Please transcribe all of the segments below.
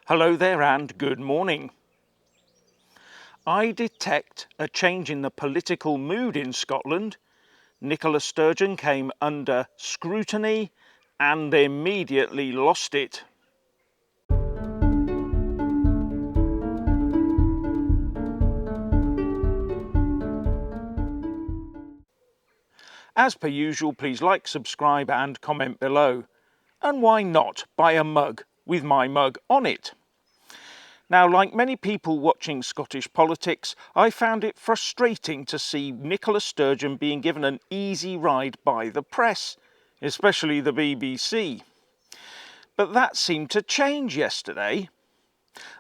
Hello there and good morning. I detect a change in the political mood in Scotland. Nicola Sturgeon came under scrutiny and immediately lost it. As per usual, please like, subscribe and comment below. And why not buy a mug with my mug on it? Now, like many people watching Scottish politics, I found it frustrating to see Nicola Sturgeon being given an easy ride by the press, especially the BBC. But that seemed to change yesterday.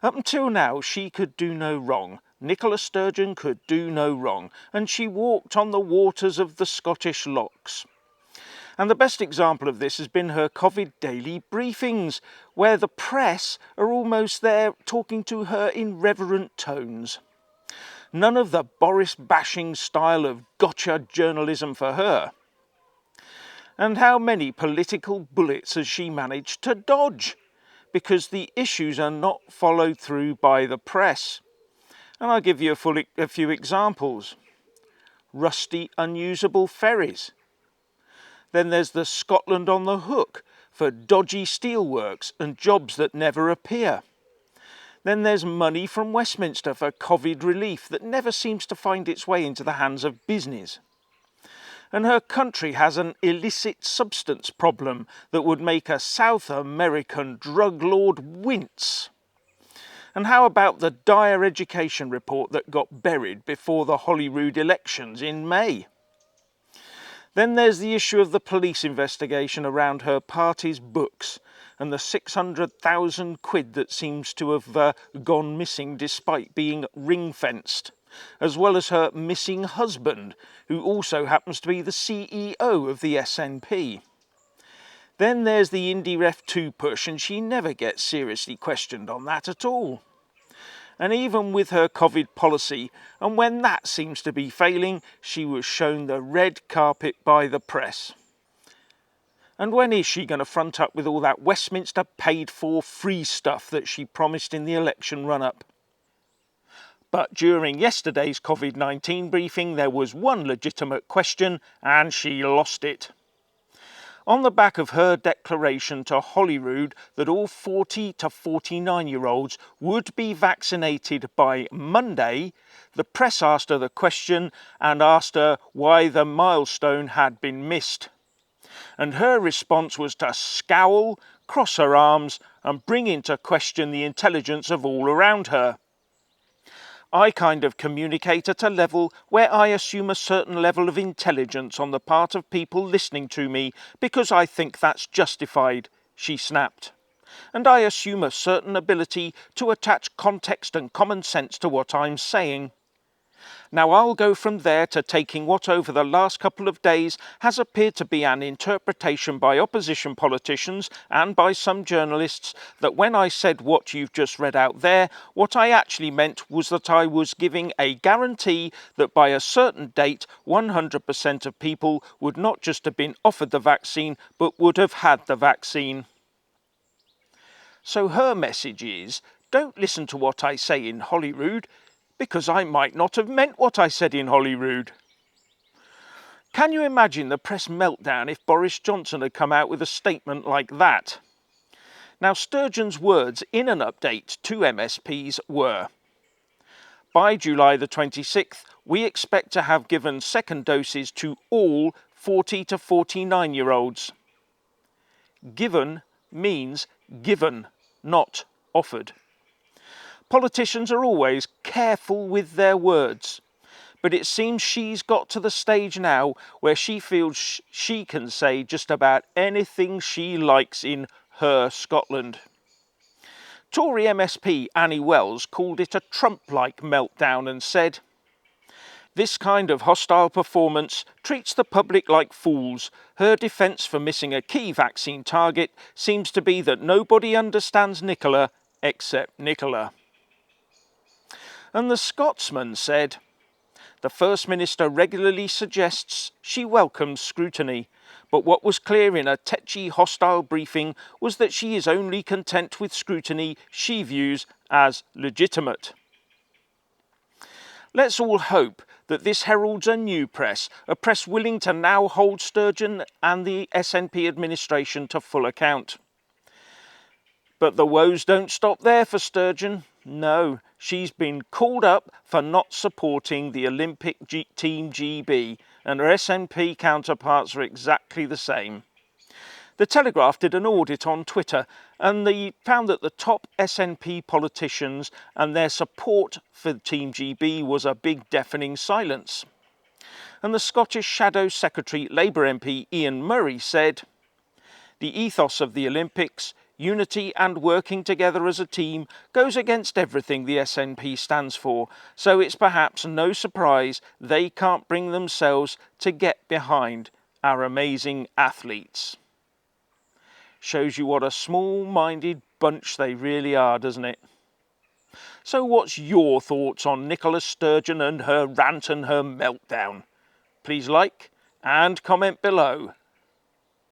Up until now, she could do no wrong. Nicola Sturgeon could do no wrong, and she walked on the waters of the Scottish lochs. And the best example of this has been her COVID daily briefings, where the press are almost there talking to her in reverent tones. None of the Boris bashing style of gotcha journalism for her. And how many political bullets has she managed to dodge? Because the issues are not followed through by the press. And I'll give you a few examples. Rusty, unusable ferries. Then there's the Scotland on the hook for dodgy steelworks and jobs that never appear. Then there's money from Westminster for COVID relief that never seems to find its way into the hands of business. And her country has an illicit substance problem that would make a South American drug lord wince. And how about the dire education report that got buried before the Holyrood elections in May? Then there's the issue of the police investigation around her party's books and the 600,000 quid that seems to have gone missing despite being ring-fenced, as well as her missing husband, who also happens to be the CEO of the SNP. Then there's the IndyRef 2 push, and she never gets seriously questioned on that at all. And even with her COVID policy, and when that seems to be failing, she was shown the red carpet by the press. And when is she going to front up with all that Westminster paid-for free stuff that she promised in the election run-up? But during yesterday's COVID-19 briefing, there was one legitimate question, and she lost it. On the back of her declaration to Holyrood that all 40 to 49-year-olds would be vaccinated by Monday, the press asked her the question and asked her why the milestone had been missed. And her response was to scowl, cross her arms and bring into question the intelligence of all around her. I kind of communicate at a level where I assume a certain level of intelligence on the part of people listening to me because I think that's justified, she snapped. And I assume a certain ability to attach context and common sense to what I'm saying. Now I'll go from there to taking what over the last couple of days has appeared to be an interpretation by opposition politicians and by some journalists that when I said what you've just read out there, what I actually meant was that I was giving a guarantee that by a certain date 100% of people would not just have been offered the vaccine but would have had the vaccine. So her message is, don't listen to what I say in Holyrood, because I might not have meant what I said in Holyrood. Can you imagine the press meltdown if Boris Johnson had come out with a statement like that? Now, Sturgeon's words in an update to MSPs were, by July the 26th, we expect to have given second doses to all 40 to 49-year-olds. Given means given, not offered. Politicians are always careful with their words, but it seems she's got to the stage now where she feels she can say just about anything she likes in her Scotland. Tory MSP Annie Wells called it a Trump-like meltdown and said, "This kind of hostile performance treats the public like fools. Her defence for missing a key vaccine target seems to be that nobody understands Nicola except Nicola." And the Scotsman said, "The First Minister regularly suggests she welcomes scrutiny, But what was clear in a tetchy, hostile briefing was that she is only content with scrutiny she views as legitimate. Let's all hope that this heralds a new press, a press willing to now hold Sturgeon and the SNP administration to full account. But the woes don't stop there for Sturgeon. No, she's been called up for not supporting the Olympic Team GB, and her SNP counterparts are exactly the same. The Telegraph did an audit on Twitter and they found that the top SNP politicians and their support for Team GB was a big deafening silence. And the Scottish Shadow Secretary Labour MP Ian Murray said, "The ethos of the Olympics, unity and working together as a team, goes against everything the SNP stands for, so it's perhaps no surprise they can't bring themselves to get behind our amazing athletes." Shows you what a small-minded bunch they really are, doesn't it? So what's your thoughts on Nicola Sturgeon and her rant and her meltdown? Please like and comment below.